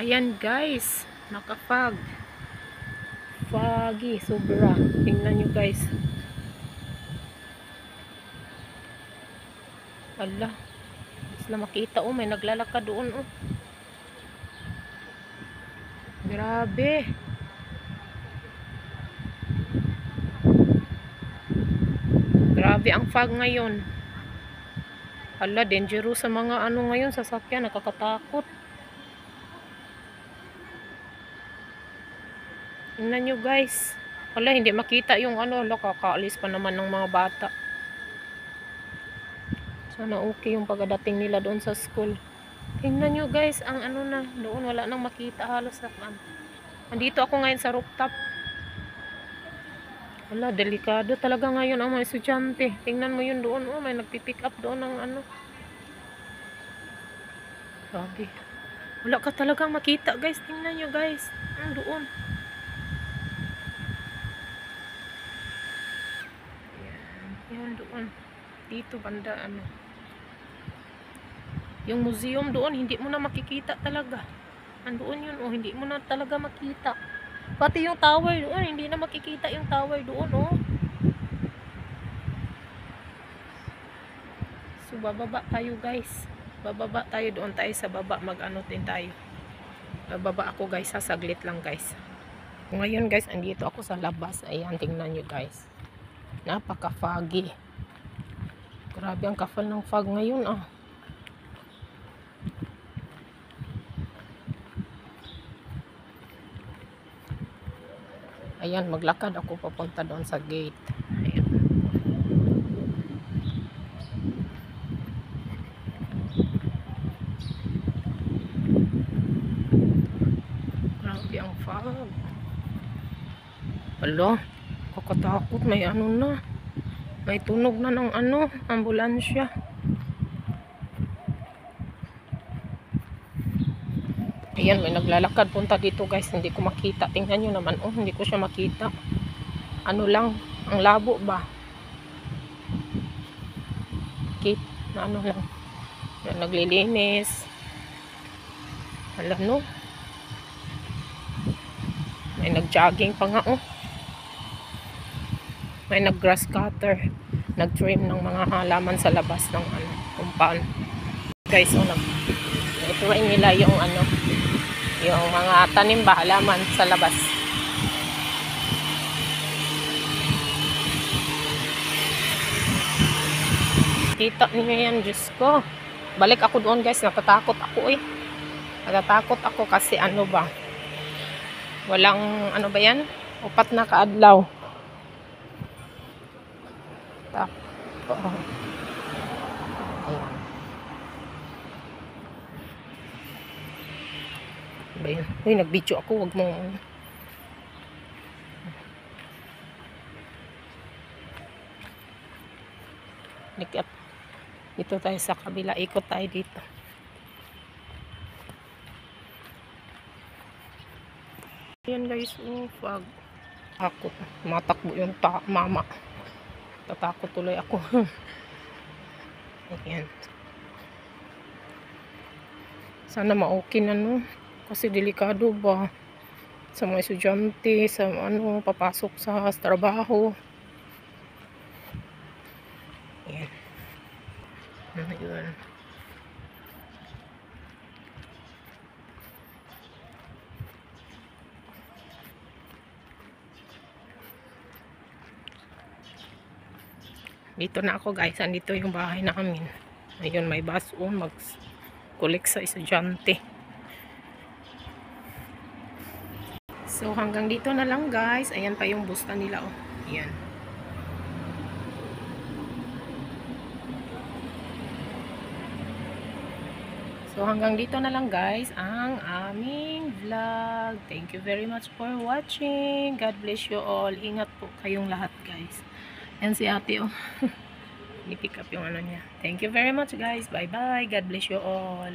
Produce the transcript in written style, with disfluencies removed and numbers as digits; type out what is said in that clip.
Ayan guys, nakafog. Foggy, sobra. Tingnan nyo guys. Ala, sila makita oh, may naglalakad doon oh. Grabe. Grabe ang fog ngayon. Ala, dangerous sa mga ano ngayon, sasakyan, nakakatakot. Tingnan nyo guys. Wala, hindi makita yung ano. Wala, kakaalis pa naman ng mga bata. Sana okay yung pagdating nila doon sa school. Tingnan nyo guys, ang ano na. Doon wala nang makita halos. Andito ako ngayon sa rooftop. Wala, delikado talaga ngayon ang mga estudyante. Tingnan mo yun doon. Oh, may nagpipick up doon ng ano. Grabe. Wala ka talagang makita guys. Tingnan nyo guys. Doon. Yan doon. Dito banda ano. Yung museum doon hindi mo na makikita talaga. Andoon yun oh, hindi mo na talaga makita. Pati yung tower doon, hindi na makikita yung tower doon oh. So bababa tayo guys. Bababa tayo doon tayo sa baba, mag-ano din tayo. Bababa ako guys, sasaglit lang guys. Ngayon guys, andito ako sa labas. Ayan, tingnan nyo guys. Napaka-foggy. Grabe ang kapal ng fog ngayon ah. Ayan, maglakad ako papunta doon sa gate. Ayan. Grabe ang fog. Alo, kakatakot, may ano na. May tunog na ng ano, ambulansya. Ayan, may naglalakad punta dito guys. Hindi ko makita. Tingnan nyo naman. Oh, hindi ko siya makita. Ano lang, ang labo ba? Kit, na ano lang. Na naglilinis. Alam no? May nag-jogging pa nga oh. May nag-grass cutter. Nag-trim ng mga halaman sa labas ng ano, compound. Guys, oh, ituloy nila yung ano, yung mga tanim ba, halaman sa labas. Kita niyo yan, Diyos ko. Balik ako doon guys, natatakot ako eh. Natatakot ako kasi ano ba, walang ano ba yan, upat na kaadlaw. Ayan. Ba yan? Uy, nag-video ako, wag mo. Dito tayo sa kabila, ikot tayo dito. Ayan guys, oh, fog. Takot, matakbo yung mama. Tatakot tuloy ako. Ayan. Sana ma-okay na no. Kasi delikado ba sa mga estudyante, sa ano, papasok sa trabaho. Ayan. Ayan. Dito na ako guys, andito yung bahay namin. Ayun, may bus on mag-collect sa estudyante. So hanggang dito na lang guys. Ayan pa yung busta nila oh. Ayan. So hanggang dito na lang guys ang aming vlog. Thank you very much for watching. God bless you all. Ingat po kayong lahat guys. Yan si ate oh. Ni-pick up yung ano niya. Thank you very much guys. Bye bye. God bless you all.